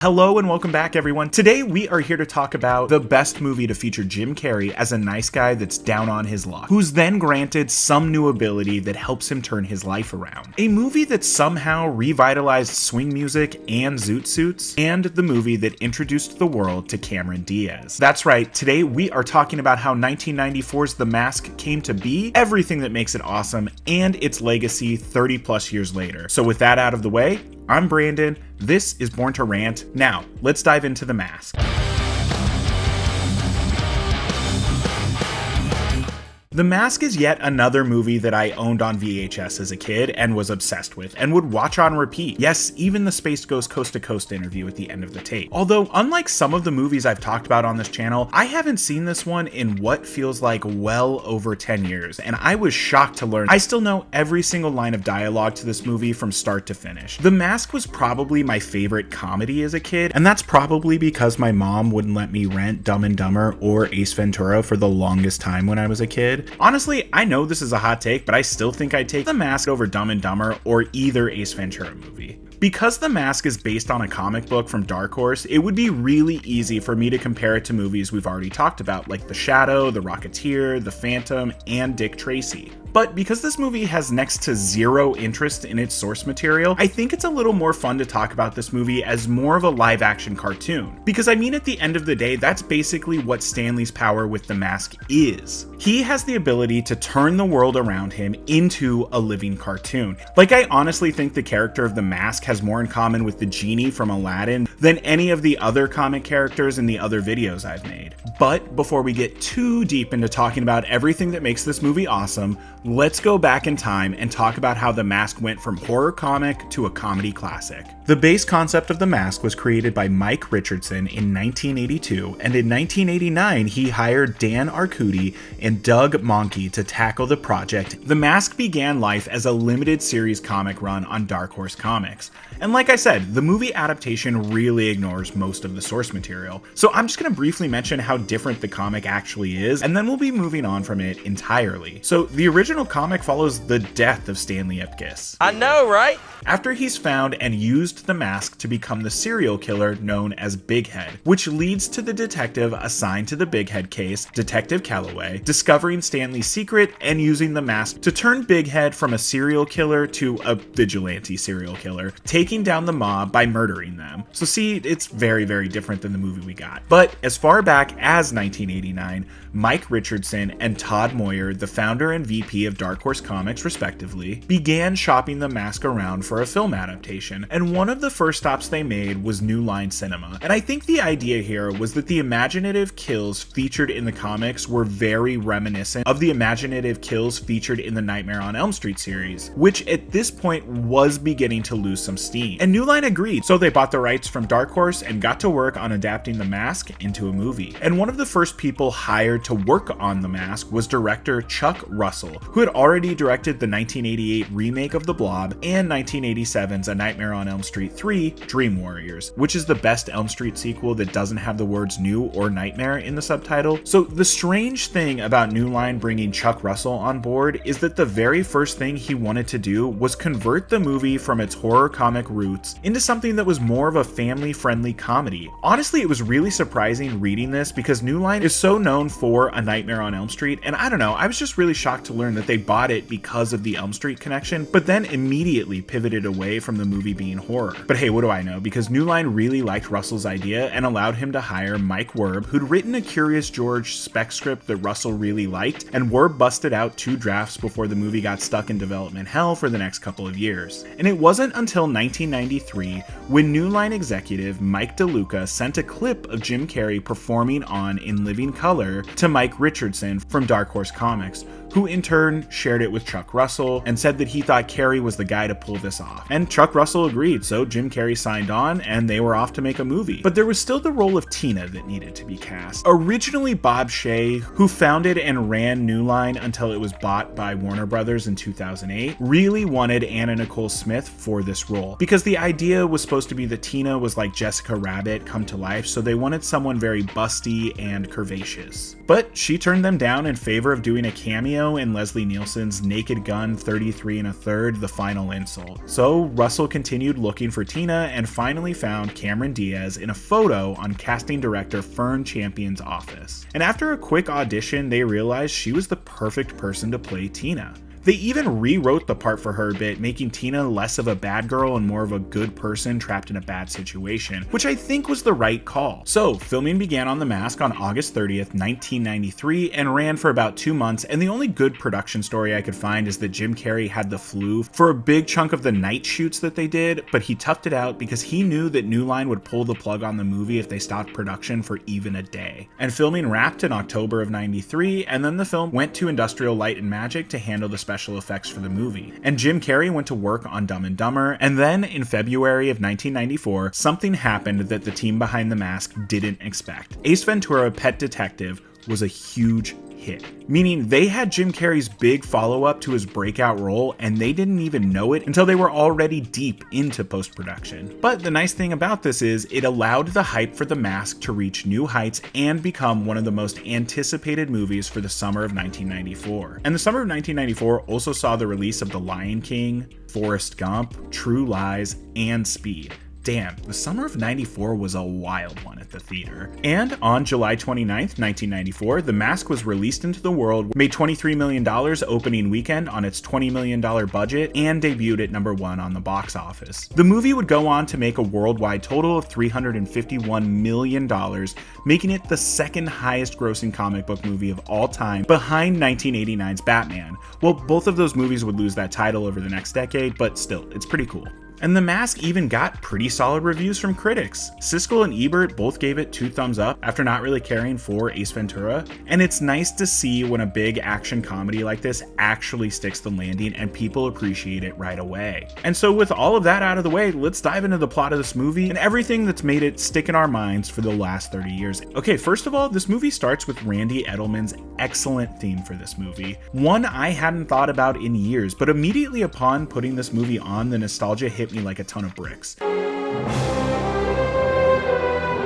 Hello and welcome back, everyone. Today we are here to talk about the best movie to feature Jim Carrey as a nice guy that's down on his luck, who's then granted some new ability that helps him turn his life around. A movie that somehow revitalized swing music and zoot suits, and the movie that introduced the world to Cameron Diaz. That's right, today we are talking about how 1994's The Mask came to be, everything that makes it awesome, and its legacy 30 plus years later. So with that out of the way, I'm Brandon, this is Born to Rant. Now, let's dive into The Mask. The Mask is yet another movie that I owned on VHS as a kid and was obsessed with and would watch on repeat. Yes, even the Space Ghost Coast to Coast interview at the end of the tape. Although, unlike some of the movies I've talked about on this channel, I haven't seen this one in what feels like well over 10 years, and I was shocked to learn I still know every single line of dialogue to this movie from start to finish. The Mask was probably my favorite comedy as a kid, and that's probably because my mom wouldn't let me rent Dumb and Dumber or Ace Ventura for the longest time when I was a kid. Honestly, I know this is a hot take, but I still think I'd take The Mask over Dumb and Dumber or either Ace Ventura movie. Because The Mask is based on a comic book from Dark Horse, it would be really easy for me to compare it to movies we've already talked about, like The Shadow, The Rocketeer, The Phantom, and Dick Tracy. But because this movie has next to zero interest in its source material, I think it's a little more fun to talk about this movie as more of a live-action cartoon. Because I mean, at the end of the day, that's basically what Stanley's power with The Mask is. He has the ability to turn the world around him into a living cartoon. Like, I honestly think the character of The Mask has more in common with the genie from Aladdin than any of the other comic characters in the other videos I've made. But before we get too deep into talking about everything that makes this movie awesome, let's go back in time and talk about how The Mask went from horror comic to a comedy classic. The base concept of The Mask was created by Mike Richardson in 1982, and in 1989 he hired Dan Arcudi and Doug Mahnke to tackle the project. The Mask began life as a limited series comic run on Dark Horse Comics. And like I said, the movie adaptation really ignores most of the source material. So I'm just going to briefly mention how different the comic actually is, and then we'll be moving on from it entirely. So the original comic follows the death of Stanley Ipkiss. I know, right? After he's found and used the mask to become the serial killer known as Big Head, which leads to the detective assigned to the Big Head case, Detective Calloway, discovering Stanley's secret and using the mask to turn Big Head from a serial killer to a vigilante serial killer, taking down the mob by murdering them. So see, it's very, very different than the movie we got. But as far back as 1989, Mike Richardson and Todd Moyer, the founder and VP of Dark Horse Comics respectively, began shopping the mask around for a film adaptation, and one of the first stops they made was New Line Cinema. And I think the idea here was that the imaginative kills featured in the comics were very reminiscent of the imaginative kills featured in the Nightmare on Elm Street series, which at this point was beginning to lose some steam. And New Line agreed, so they bought the rights from Dark Horse and got to work on adapting The Mask into a movie. And one of the first people hired to work on The Mask was director Chuck Russell, who had already directed the 1988 remake of The Blob and 1987's A Nightmare on Elm Street 3, Dream Warriors, which is the best Elm Street sequel that doesn't have the words new or nightmare in the subtitle. So the strange thing about New Line bringing Chuck Russell on board is that the very first thing he wanted to do was convert the movie from its horror comic roots into something that was more of a family-friendly comedy. Honestly, it was really surprising reading this because New Line is so known for A Nightmare on Elm Street, and I don't know, I was just really shocked to learn that they bought it because of the Elm Street connection, but then immediately pivoted away from the movie being horror. But hey, what do I know? Because New Line really liked Russell's idea and allowed him to hire Mike Werb, who'd written a Curious George spec script that Russell really liked, and Werb busted out 2 drafts before the movie got stuck in development hell for the next couple of years. And it wasn't until 1993 when New Line executive Mike DeLuca sent a clip of Jim Carrey performing on In Living Color to Mike Richardson from Dark Horse Comics, who in turn shared it with Chuck Russell and said that he thought Carrey was the guy to pull this off. And Chuck Russell agreed, so Jim Carrey signed on and they were off to make a movie. But there was still the role of Tina that needed to be cast. Originally Bob Shea, who founded and ran New Line until it was bought by Warner Brothers in 2008, really wanted Anna Nicole Smith for this role because the idea was supposed to be that Tina was like Jessica Rabbit come to life, so they wanted someone very busty and curvaceous. But she turned them down in favor of doing a cameo cameo in Leslie Nielsen's Naked Gun 33 1/3 The Final Insult. So Russell continued looking for Tina and finally found Cameron Diaz in a photo on casting director Fern Champion's office. And after a quick audition, they realized she was the perfect person to play Tina. They even rewrote the part for her a bit, making Tina less of a bad girl and more of a good person trapped in a bad situation, which I think was the right call. So, filming began on The Mask on August 30th, 1993, and ran for about 2 months, and the only good production story I could find is that Jim Carrey had the flu for a big chunk of the night shoots that they did, but he toughed it out because he knew that New Line would pull the plug on the movie if they stopped production for even a day. And filming wrapped in October of 93, and then the film went to Industrial Light and Magic to handle the special effects for the movie. And Jim Carrey went to work on Dumb and Dumber, and then in February of 1994, something happened that the team behind The Mask didn't expect. Ace Ventura: Pet Detective was a huge hit, meaning they had Jim Carrey's big follow-up to his breakout role and they didn't even know it until they were already deep into post-production. But the nice thing about this is it allowed the hype for The Mask to reach new heights and become one of the most anticipated movies for the summer of 1994. And the summer of 1994 also saw the release of The Lion King, Forrest Gump, True Lies, and Speed. Damn, the summer of 94 was a wild one at the theater. And on July 29th, 1994, The Mask was released into the world, made $23 million opening weekend on its $20 million budget, and debuted at #1 on the box office. The movie would go on to make a worldwide total of $351 million, making it the second highest grossing comic book movie of all time, behind 1989's Batman. Well, both of those movies would lose that title over the next decade, but still, it's pretty cool. And The Mask even got pretty solid reviews from critics. Siskel and Ebert both gave it 2 thumbs up after not really caring for Ace Ventura. And it's nice to see when a big action comedy like this actually sticks the landing and people appreciate it right away. And so with all of that out of the way, let's dive into the plot of this movie and everything that's made it stick in our minds for the last 30 years. Okay, first of all, this movie starts with Randy Edelman's excellent theme for this movie. One I hadn't thought about in years, but immediately upon putting this movie on, the nostalgia hit me like a ton of bricks.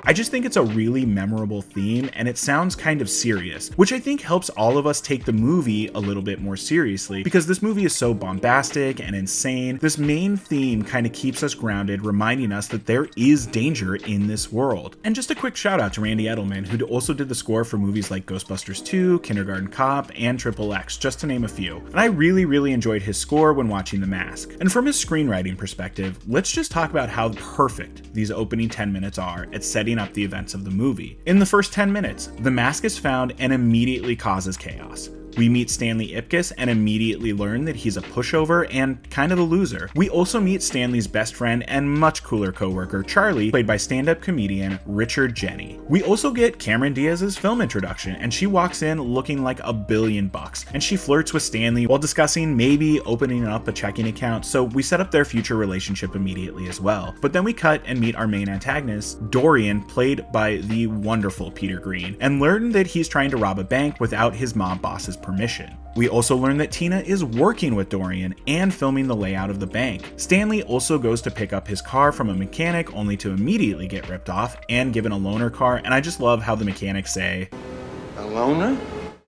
I just think it's a really memorable theme and it sounds kind of serious, which I think helps all of us take the movie a little bit more seriously because this movie is so bombastic and insane. This main theme kind of keeps us grounded, reminding us that there is danger in this world. And just a quick shout out to Randy Edelman, who also did the score for movies like Ghostbusters 2, Kindergarten Cop, and Triple X, just to name a few. And I really enjoyed his score when watching The Mask. And from his screenwriting perspective, let's just talk about how perfect these opening 10 minutes are at setting up the events of the movie. In the first 10 minutes, The Mask is found and immediately causes chaos. We meet Stanley Ipkiss and immediately learn that he's a pushover and kind of a loser. We also meet Stanley's best friend and much cooler coworker, Charlie, played by stand-up comedian Richard Jeni. We also get Cameron Diaz's film introduction, and she walks in looking like $1 billion, and she flirts with Stanley while discussing maybe opening up a checking account, so we set up their future relationship immediately as well. But then we cut and meet our main antagonist, Dorian, played by the wonderful Peter Green, and learn that he's trying to rob a bank without his mob boss's permission. We also learn that Tina is working with Dorian and filming the layout of the bank. Stanley also goes to pick up his car from a mechanic only to immediately get ripped off and given a loaner car, and I just love how the mechanics say, "A loaner?"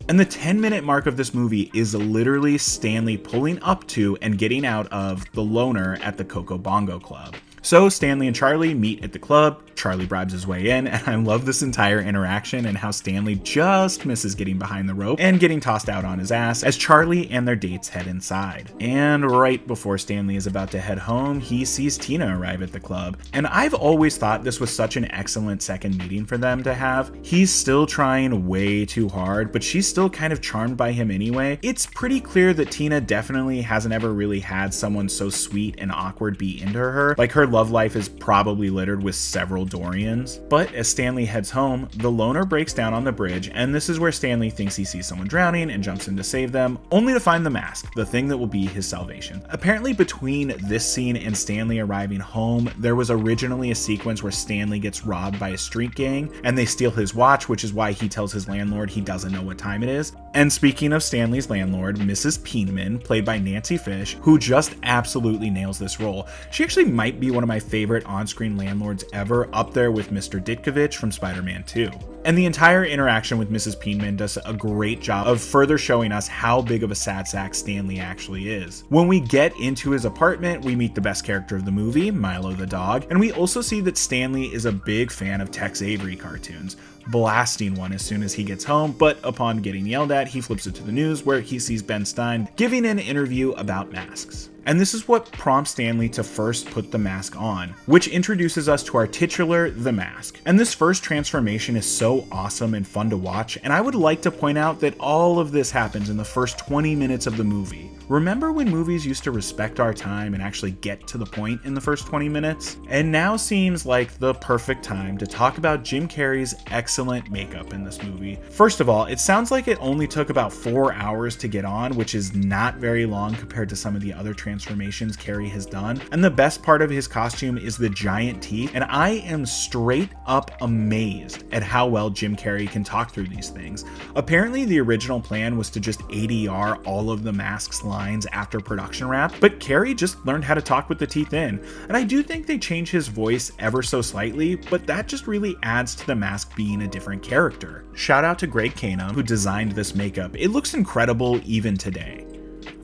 And the 10-minute mark of this movie is literally Stanley pulling up to and getting out of the loaner at the Coco Bongo Club. So Stanley and Charlie meet at the club, Charlie bribes his way in, and I love this entire interaction and how Stanley just misses getting behind the rope and getting tossed out on his ass as Charlie and their dates head inside. And right before Stanley is about to head home, he sees Tina arrive at the club. And I've always thought this was such an excellent second meeting for them to have. He's still trying way too hard, but she's still kind of charmed by him anyway. It's pretty clear that Tina definitely hasn't ever really had someone so sweet and awkward be into her. Like, her love life is probably littered with several Dorians. But as Stanley heads home, the loner breaks down on the bridge, and this is where Stanley thinks he sees someone drowning and jumps in to save them, only to find the mask, the thing that will be his salvation. Apparently between this scene and Stanley arriving home, there was originally a sequence where Stanley gets robbed by a street gang, and they steal his watch, which is why he tells his landlord he doesn't know what time it is. And speaking of Stanley's landlord, Mrs. Peenman, played by Nancy Fish, who just absolutely nails this role. She actually might be one of of my favorite on-screen landlords ever, up there with Mr. Ditkovich from Spider-Man 2. And the entire interaction with Mrs. Peenman does a great job of further showing us how big of a sad sack Stanley actually is. When we get into his apartment, we meet the best character of the movie, Milo the dog, and we also see that Stanley is a big fan of Tex Avery cartoons, blasting one as soon as he gets home, but upon getting yelled at, he flips it to the news where he sees Ben Stein giving an interview about masks. And this is what prompts Stanley to first put the mask on, which introduces us to our titular, the mask. And this first transformation is so awesome and fun to watch, and I would like to point out that all of this happens in the first 20 minutes of the movie. Remember when movies used to respect our time and actually get to the point in the first 20 minutes? And now seems like the perfect time to talk about Jim Carrey's excellent makeup in this movie. First of all, it sounds like it only took about 4 hours to get on, which is not very long compared to some of the other transformations Carrey has done. And the best part of his costume is the giant teeth, and I am straight up amazed at how well Jim Carrey can talk through these things. Apparently the original plan was to just ADR all of the mask's lines after production wrap, but Carrey just learned how to talk with the teeth in. And I do think they changed his voice ever so slightly, but that just really adds to the mask being a different character. Shout out to Greg Canham, who designed this makeup. It looks incredible even today.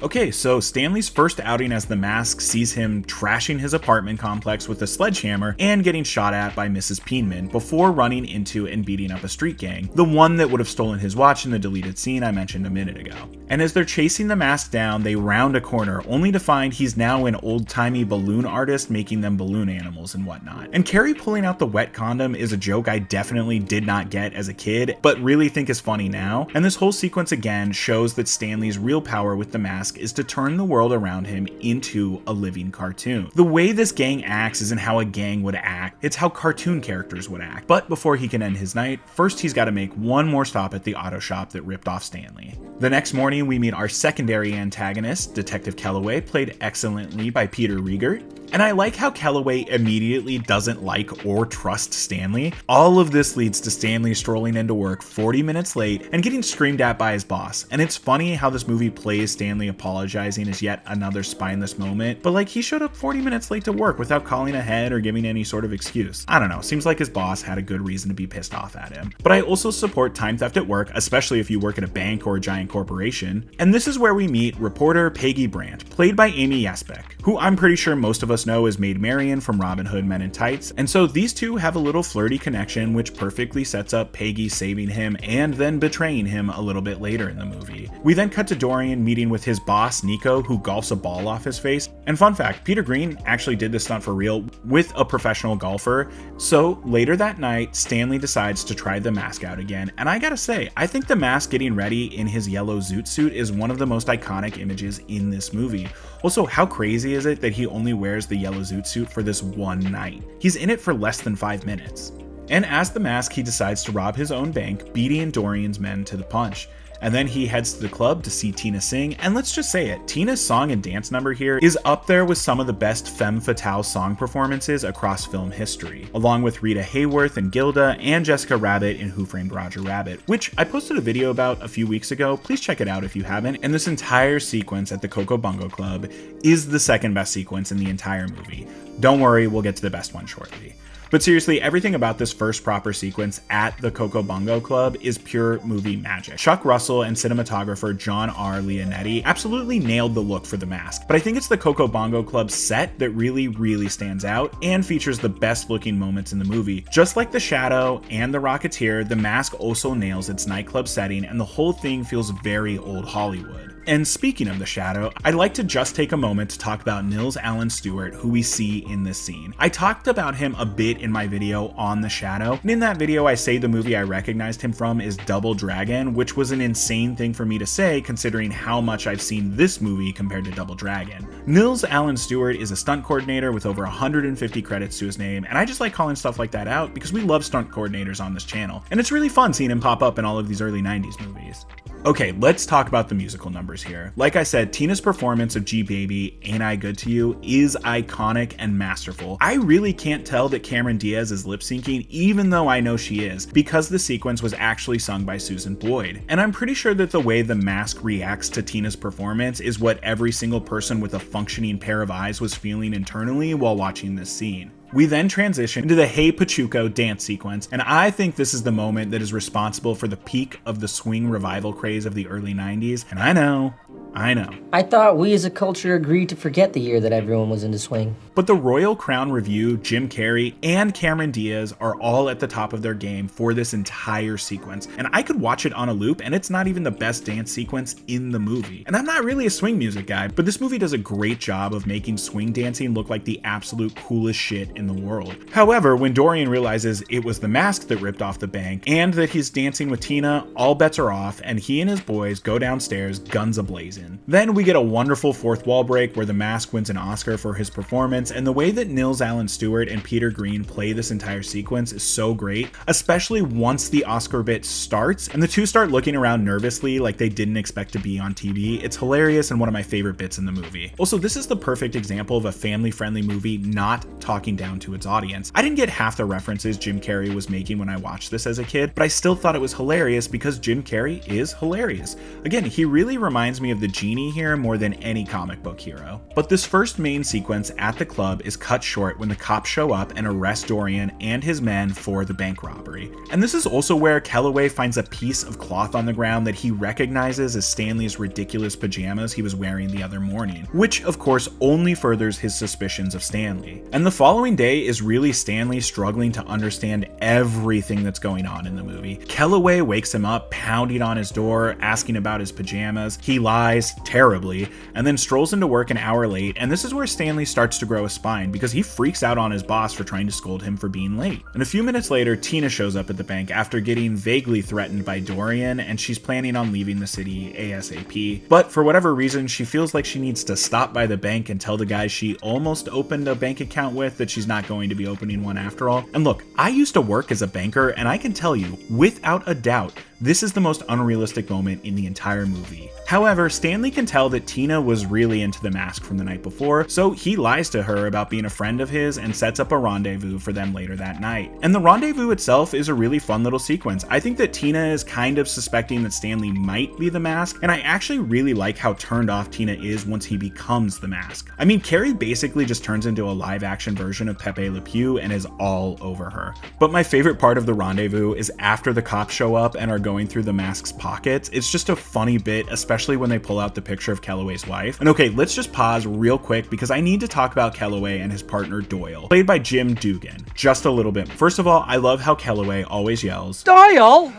Okay, so Stanley's first outing as the Mask sees him trashing his apartment complex with a sledgehammer and getting shot at by Mrs. Peenman before running into and beating up a street gang, the one that would have stolen his watch in the deleted scene I mentioned a minute ago. And as they're chasing the Mask down, they round a corner, only to find he's now an old-timey balloon artist making them balloon animals and whatnot. And Carrey pulling out the wet condom is a joke I definitely did not get as a kid, but really think is funny now. And this whole sequence again shows that Stanley's real power with the Mask is to turn the world around him into a living cartoon. The way this gang acts isn't how a gang would act, it's how cartoon characters would act. But before he can end his night, first he's got to make one more stop at the auto shop that ripped off Stanley. The next morning we meet our secondary antagonist, Detective Calloway, played excellently by Peter Riegert. And I like how Calloway immediately doesn't like or trust Stanley. All of this leads to Stanley strolling into work 40 minutes late and getting screamed at by his boss. And it's funny how this movie plays Stanley apologizing as yet another spineless moment, but like he showed up 40 minutes late to work without calling ahead or giving any sort of excuse. I don't know, seems like his boss had a good reason to be pissed off at him. But I also support time theft at work, especially if you work at a bank or a giant corporation. And this is where we meet reporter Peggy Brandt, played by Amy Yesbeck, who I'm pretty sure most of us know as Maid Marian from Robin Hood Men in Tights, and so these two have a little flirty connection which perfectly sets up Peggy saving him and then betraying him a little bit later in the movie. We then cut to Dorian meeting with his boss Nico, who golfs a ball off his face. And fun fact, Peter Green actually did this stunt for real with a professional golfer. So later that night, Stanley decides to try the Mask out again, and I gotta say, I think the Mask getting ready in his yellow zoot suit is one of the most iconic images in this movie. Also, how crazy is it that he only wears the yellow zoot suit for this one night? He's in it for less than 5 minutes. And as the Mask, he decides to rob his own bank, beating Dorian's men to the punch. And then he heads to the club to see Tina sing, and let's just say it, Tina's song and dance number here is up there with some of the best femme fatale song performances across film history, along with Rita Hayworth and Gilda and Jessica Rabbit in Who Framed Roger Rabbit, which I posted a video about a few weeks ago. Please check it out if you haven't. And this entire sequence at the Coco Bongo Club is the second best sequence in the entire movie. Don't worry, we'll get to the best one shortly. But seriously, everything about this first proper sequence at the Coco Bongo Club is pure movie magic. Chuck Russell and cinematographer John R. Leonetti absolutely nailed the look for the Mask, but I think it's the Coco Bongo Club set that really stands out and features the best looking moments in the movie. Just like The Shadow and The Rocketeer, the Mask also nails its nightclub setting, and the whole thing feels very old Hollywood. And speaking of The Shadow, I'd like to just take a moment to talk about Nils Allen Stewart, who we see in this scene. I talked about him a bit in my video on The Shadow, and in that video I say the movie I recognized him from is Double Dragon, which was an insane thing for me to say considering how much I've seen this movie compared to Double Dragon. Nils Allen Stewart is a stunt coordinator with over 150 credits to his name, and I just like calling stuff like that out because we love stunt coordinators on this channel, and it's really fun seeing him pop up in all of these early 90s movies. Okay, let's talk about the musical numbers here. Like I said, Tina's performance of G Baby, Ain't I Good to You is iconic and masterful. I really can't tell that Cameron Diaz is lip syncing, even though I know she is, because the sequence was actually sung by Susan Boyd. And I'm pretty sure that the way the mask reacts to Tina's performance is what every single person with a functioning pair of eyes was feeling internally while watching this scene. We then transition into the Hey Pachuco dance sequence, and I think this is the moment that is responsible for the peak of the swing revival craze of the early 90s, and I know. I thought we as a culture agreed to forget the year that everyone was into swing. But the Royal Crown Revue, Jim Carrey, and Cameron Diaz are all at the top of their game for this entire sequence, and I could watch it on a loop, and it's not even the best dance sequence in the movie. And I'm not really a swing music guy, but this movie does a great job of making swing dancing look like the absolute coolest shit in the world. However, when Dorian realizes it was the mask that ripped off the bank, and that he's dancing with Tina, all bets are off, and he and his boys go downstairs, guns a-blazing. Then we get a wonderful fourth wall break where the mask wins an Oscar for his performance, and the way that Nils Allen Stewart and Peter Green play this entire sequence is so great, especially once the Oscar bit starts and the two start looking around nervously like they didn't expect to be on TV. It's hilarious and one of my favorite bits in the movie. Also, this is the perfect example of a family-friendly movie not talking down to its audience. I didn't get half the references Jim Carrey was making when I watched this as a kid, but I still thought it was hilarious because Jim Carrey is hilarious. Again, he really reminds me of the genie here more than any comic book hero. But this first main sequence at the club is cut short when the cops show up and arrest Dorian and his men for the bank robbery. And this is also where Kellaway finds a piece of cloth on the ground that he recognizes as Stanley's ridiculous pajamas he was wearing the other morning, which of course only furthers his suspicions of Stanley. And the following day is really Stanley struggling to understand everything that's going on in the movie. Kellaway wakes him up, pounding on his door, asking about his pajamas. He lies terribly, and then strolls into work an hour late, and this is where Stanley starts to grow a spine because he freaks out on his boss for trying to scold him for being late. And a few minutes later, Tina shows up at the bank after getting vaguely threatened by Dorian, and she's planning on leaving the city ASAP. But for whatever reason, she feels like she needs to stop by the bank and tell the guy she almost opened a bank account with that she's not going to be opening one after all. And look, I used to work as a banker, and I can tell you, without a doubt, this is the most unrealistic moment in the entire movie. However, Stanley can tell that Tina was really into the mask from the night before, so he lies to her about being a friend of his and sets up a rendezvous for them later that night. And the rendezvous itself is a really fun little sequence. I think that Tina is kind of suspecting that Stanley might be the mask, and I actually really like how turned off Tina is once he becomes the mask. I mean, Carrey basically just turns into a live action version of Pepe Le Pew and is all over her. But my favorite part of the rendezvous is after the cops show up and are going through the mask's pockets. It's just a funny bit, especially when they pull out the picture of Kellaway's wife. And okay, let's just pause real quick because I need to talk about Kellaway and his partner Doyle, played by Jim Dugan, just a little bit. First of all, I love how Kellaway always yells, "Doyle!"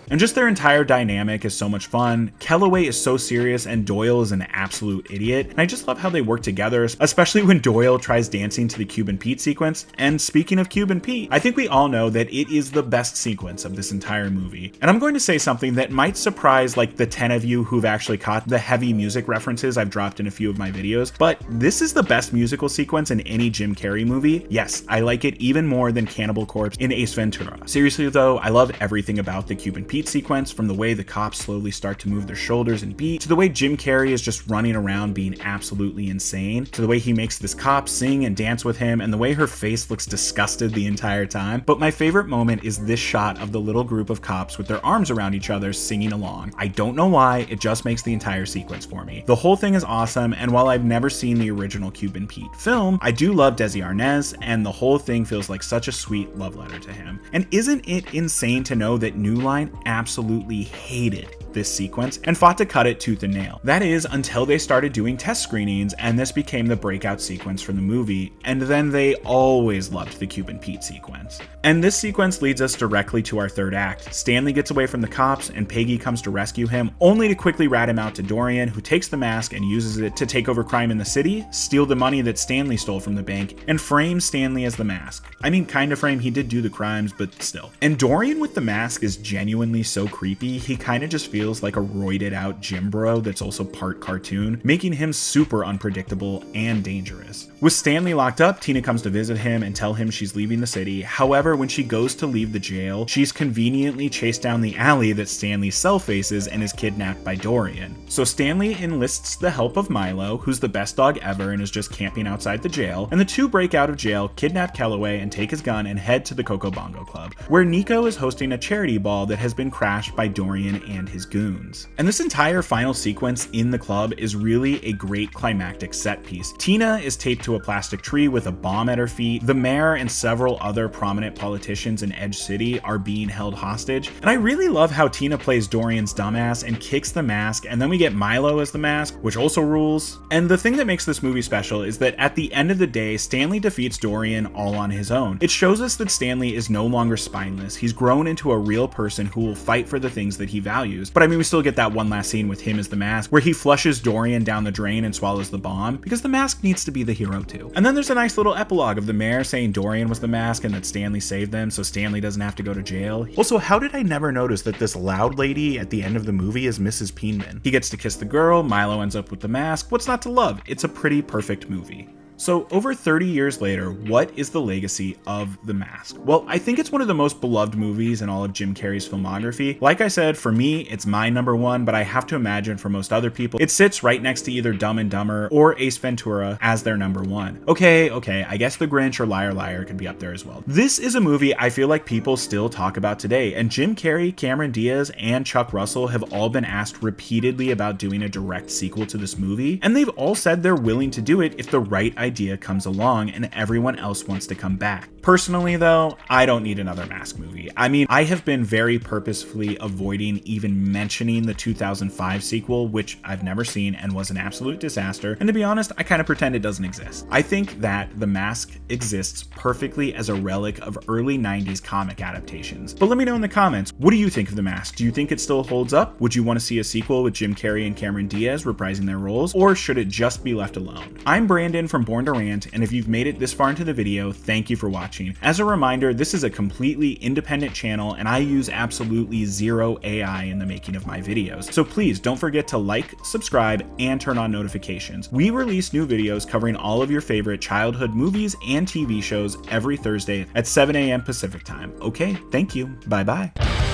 And just their entire dynamic is so much fun. Kellaway is so serious and Doyle is an absolute idiot. And I just love how they work together, especially when Doyle tries dancing to the Cuban Pete sequence. And speaking of Cuban Pete, I think we all know that it is the best sequence of this entire movie. And I'm going to say something that might surprise like the 10 of you who've actually caught the heavy music references I've dropped in a few of my videos, but this is the best musical sequence in any Jim Carrey movie. Yes, I like it even more than Cannibal Corpse in Ace Ventura. Seriously though, I love everything about the Cuban Pete sequence, from the way the cops slowly start to move their shoulders and beat, to the way Jim Carrey is just running around being absolutely insane, to the way he makes this cop sing and dance with him, and the way her face looks disgusted the entire time. But my favorite moment is this shot of the little group of cops with their arms around each other singing along. I don't know why, it just makes the entire sequence for me. The whole thing is awesome, and while I've never seen the original Cuban Pete film, I do love Desi Arnaz, and the whole thing feels like such a sweet love letter to him. And isn't it insane to know that New Line absolutely hated this sequence and fought to cut it tooth and nail? That is, until they started doing test screenings and this became the breakout sequence for the movie, and then they always loved the Cuban Pete sequence. And this sequence leads us directly to our third act. Stanley gets away from the cops and Peggy comes to rescue him, only to quickly rat him out to Dorian, who takes the mask and uses it to take over crime in the city, steal the money that Stanley stole from the bank, and frame Stanley as the mask. I mean, kind of frame, he did do the crimes, but still. And Dorian with the mask is genuinely so creepy, he kind of just feels feels like a roided out gym bro that's also part cartoon, making him super unpredictable and dangerous. With Stanley locked up, Tina comes to visit him and tell him she's leaving the city. However, when she goes to leave the jail, she's conveniently chased down the alley that Stanley's cell faces and is kidnapped by Dorian. So Stanley enlists the help of Milo, who's the best dog ever and is just camping outside the jail, and the two break out of jail, kidnap Calloway, and take his gun and head to the Coco Bongo Club, where Nico is hosting a charity ball that has been crashed by Dorian and his goons. And this entire final sequence in the club is really a great climactic set piece. Tina is taped to a plastic tree with a bomb at her feet. The mayor and several other prominent politicians in Edge City are being held hostage. And I really love how Tina plays Dorian's dumbass and kicks the mask, and then we get Milo as the mask, which also rules. And the thing that makes this movie special is that at the end of the day, Stanley defeats Dorian all on his own. It shows us that Stanley is no longer spineless. He's grown into a real person who will fight for the things that he values. But I mean, we still get that one last scene with him as the mask, where he flushes Dorian down the drain and swallows the bomb, because the mask needs to be the hero too. And then there's a nice little epilogue of the mayor saying Dorian was the mask and that Stanley saved them, so Stanley doesn't have to go to jail. Also, how did I never notice that this loud lady at the end of the movie is Mrs. Peenman? He gets to kiss the girl, Milo ends up with the mask. What's not to love? It's a pretty perfect movie. So over 30 years later, what is the legacy of The Mask? Well, I think it's one of the most beloved movies in all of Jim Carrey's filmography. Like I said, for me, it's my number one, but I have to imagine for most other people, it sits right next to either Dumb and Dumber or Ace Ventura as their number one. Okay, I guess The Grinch or Liar Liar could be up there as well. This is a movie I feel like people still talk about today, and Jim Carrey, Cameron Diaz, and Chuck Russell have all been asked repeatedly about doing a direct sequel to this movie, and they've all said they're willing to do it if the right idea comes along and everyone else wants to come back. Personally though, I don't need another Mask movie. I mean, I have been very purposefully avoiding even mentioning the 2005 sequel, which I've never seen and was an absolute disaster, and to be honest, I kind of pretend it doesn't exist. I think that The Mask exists perfectly as a relic of early 90s comic adaptations. But let me know in the comments, what do you think of The Mask? Do you think it still holds up? Would you want to see a sequel with Jim Carrey and Cameron Diaz reprising their roles, or should it just be left alone? I'm Brandon from Born to Rant, and if you've made it this far into the video, thank you for watching. As a reminder, this is a completely independent channel and I use absolutely zero AI in the making of my videos. So please don't forget to like, subscribe, and turn on notifications. We release new videos covering all of your favorite childhood movies and TV shows every Thursday at 7 a.m. Pacific time. Okay, thank you. Bye bye.